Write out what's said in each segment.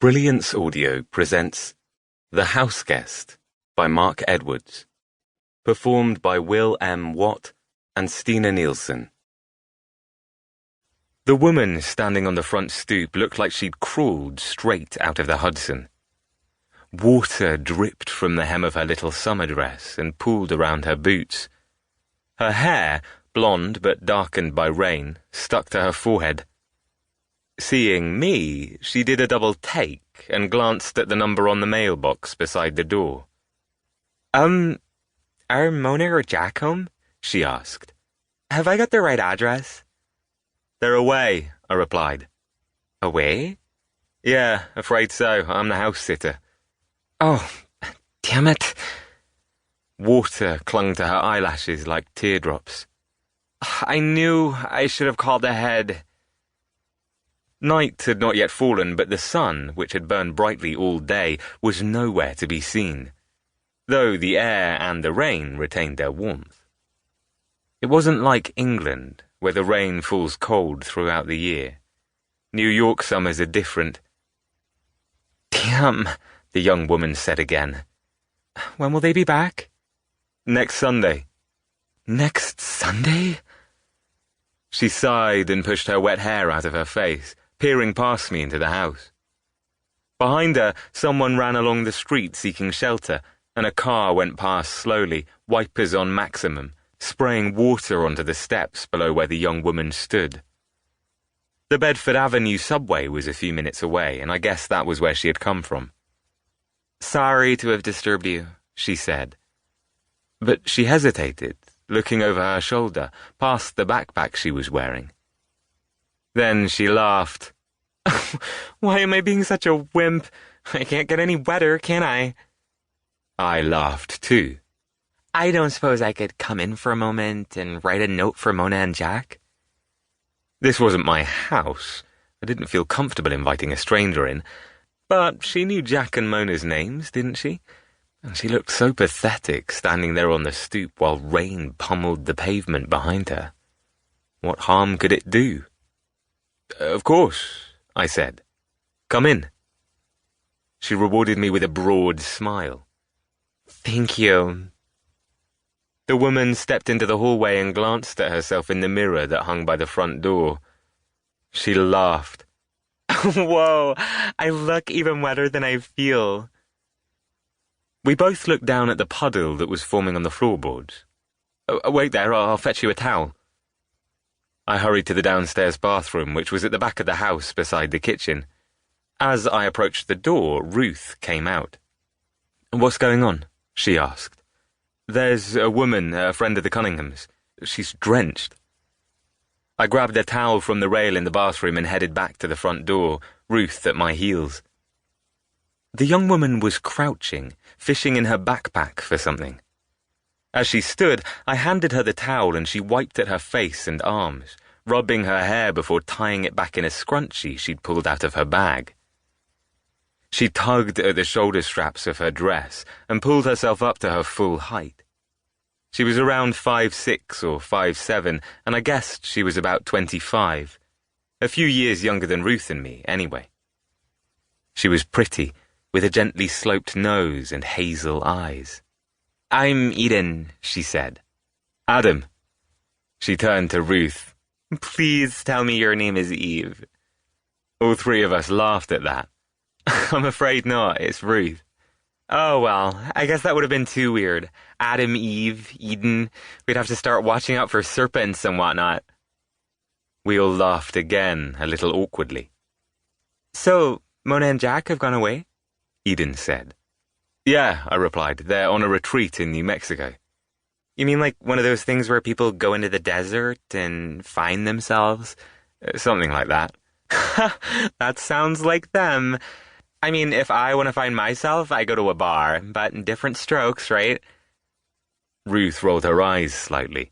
Brilliance Audio presents The House Guest by Mark Edwards, performed by Will M. Watt and Stina Nielsen. The woman standing on the front stoop looked like she'd crawled straight out of the Hudson. Water dripped from the hem of her little summer dress and pooled around her boots. Her hair, blonde but darkened by rain, stuck to her forehead. Seeing me, she did a double take and glanced at the number on the mailbox beside the door. Are Mona or Jack home? She asked. Have I got the right address? They're away, I replied. Away? Yeah, afraid so. I'm the house sitter. Oh, damn it. Water clung to her eyelashes like teardrops. I knew I should have called ahead. Night had not yet fallen, but the sun, which had burned brightly all day, was nowhere to be seen, though the air and the rain retained their warmth. It wasn't like England, where the rain falls cold throughout the year. New York summers are different. Damn, the young woman said again. When will they be back? Next Sunday. Next Sunday? She sighed and pushed her wet hair out of her face, peering past me into the house. Behind her, someone ran along the street seeking shelter, and a car went past slowly, wipers on maximum, spraying water onto the steps below where the young woman stood. The Bedford Avenue subway was a few minutes away, and I guessed that was where she had come from. Sorry to have disturbed you, she said. But she hesitated, looking over her shoulder, past the backpack she was wearing. Then she laughed. Why am I being such a wimp? I can't get any wetter, can I? I laughed too. I don't suppose I could come in for a moment and write a note for Mona and Jack? This wasn't my house. I didn't feel comfortable inviting a stranger in. But she knew Jack and Mona's names, didn't she? And she looked so pathetic standing there on the stoop while rain pummeled the pavement behind her. What harm could it do? Of course, I said. Come in. She rewarded me with a broad smile. Thank you. The woman stepped into the hallway and glanced at herself in the mirror that hung by the front door. She laughed. Whoa, I look even wetter than I feel. We both looked down at the puddle that was forming on the floorboards. Wait there, I'll fetch you a towel. I hurried to the downstairs bathroom, which was at the back of the house beside the kitchen. As I approached the door, Ruth came out. What's going on? She asked. There's a woman, a friend of the Cunninghams. She's drenched. I grabbed a towel from the rail in the bathroom and headed back to the front door, Ruth at my heels. The young woman was crouching, fishing in her backpack for something. As she stood, I handed her the towel and she wiped at her face and arms, rubbing her hair before tying it back in a scrunchie she'd pulled out of her bag. She tugged at the shoulder straps of her dress and pulled herself up to her full height. She was around 5'6" or 5'7", and I guessed she was about 25, a few years younger than Ruth and me, anyway. She was pretty, with a gently sloped nose and hazel eyes. I'm Eden, she said. Adam. She turned to Ruth. Please tell me your name is Eve. All three of us laughed at that. I'm afraid not, it's Ruth. Oh well, I guess that would have been too weird. Adam, Eve, Eden. We'd have to start watching out for serpents and whatnot. We all laughed again, a little awkwardly. So, Mona and Jack have gone away? Eden said. Yeah, I replied. They're on a retreat in New Mexico. You mean like one of those things where people go into the desert and find themselves? Something like that. That sounds like them. I mean, if I want to find myself, I go to a bar, but in different strokes, right? Ruth rolled her eyes slightly.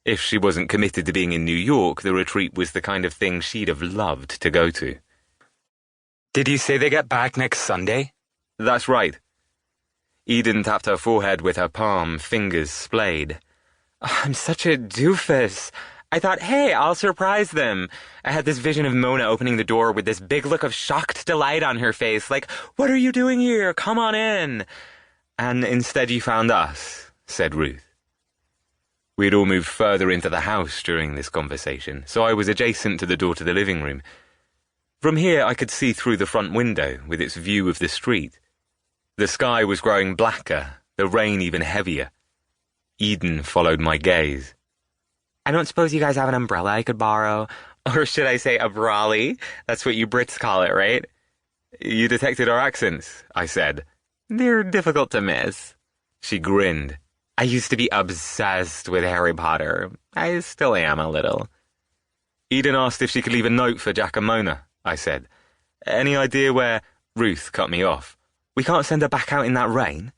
If she wasn't committed to being in New York, the retreat was the kind of thing she'd have loved to go to. Did you say they get back next Sunday? That's right. Eden tapped her forehead with her palm, fingers splayed. I'm such a doofus. I thought, hey, I'll surprise them. I had this vision of Mona opening the door with this big look of shocked delight on her face, like, what are you doing here? Come on in. And instead you found us, said Ruth. We had all moved further into the house during this conversation, so I was adjacent to the door to the living room. From here I could see through the front window with its view of the street. The sky was growing blacker, the rain even heavier. Eden followed my gaze. I don't suppose you guys have an umbrella I could borrow? Or should I say a brolly? That's what you Brits call it, right? You detected our accents, I said. They're difficult to miss. She grinned. I used to be obsessed with Harry Potter. I still am a little. Eden asked if she could leave a note for Jack and Mona, I said. Any idea where... Ruth cut me off. We can't send her back out in that rain.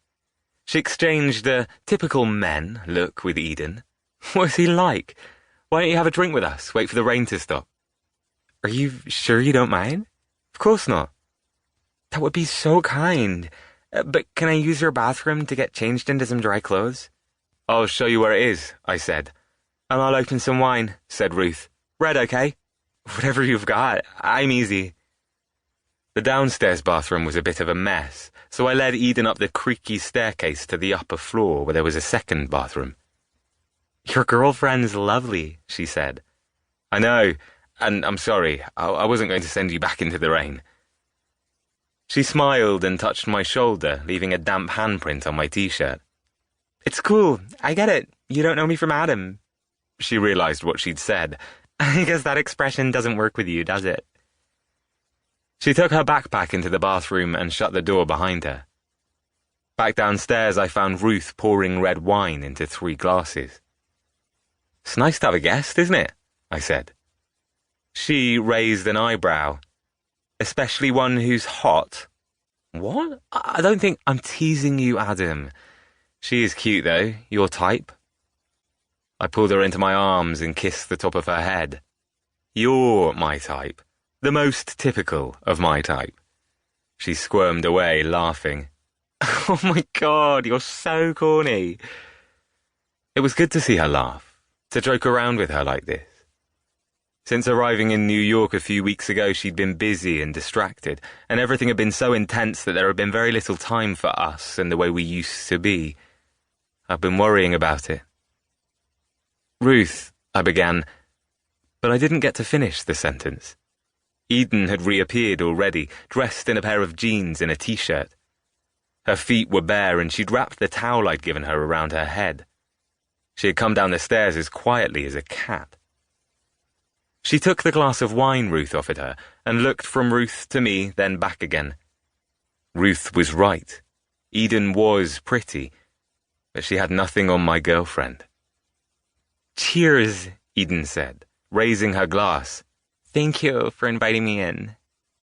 She exchanged a typical men look with Eden. What's he like? Why don't you have a drink with us? Wait for the rain to stop. Are you sure you don't mind? Of course not. That would be so kind. But can I use your bathroom to get changed into some dry clothes? I'll show you where it is, I said. And I'll open some wine, said Ruth. Red, okay? Whatever you've got. I'm easy. The downstairs bathroom was a bit of a mess, so I led Eden up the creaky staircase to the upper floor where there was a second bathroom. Your girlfriend's lovely, she said. I know, and I'm sorry. I wasn't going to send you back into the rain. She smiled and touched my shoulder, leaving a damp handprint on my t-shirt. It's cool. I get it. You don't know me from Adam. She realized what she'd said. I guess that expression doesn't work with you, does it? She took her backpack into the bathroom and shut the door behind her. Back downstairs, I found Ruth pouring red wine into 3 glasses. It's nice to have a guest, isn't it? I said. She raised an eyebrow. Especially one who's hot. What? I don't think I'm teasing you, Adam. She is cute, though. Your type. I pulled her into my arms and kissed the top of her head. You're my type. The most typical of my type. She squirmed away, laughing. Oh my God, you're so corny. It was good to see her laugh, to joke around with her like this. Since arriving in New York a few weeks ago, she'd been busy and distracted, and everything had been so intense that there had been very little time for us and the way we used to be. I've been worrying about it. Ruth, I began, but I didn't get to finish the sentence. Eden had reappeared already, dressed in a pair of jeans and a t-shirt. Her feet were bare and she'd wrapped the towel I'd given her around her head. She had come down the stairs as quietly as a cat. She took the glass of wine Ruth offered her and looked from Ruth to me, then back again. Ruth was right. Eden was pretty, but she had nothing on my girlfriend. Cheers, Eden said, raising her glass. Thank you for inviting me in.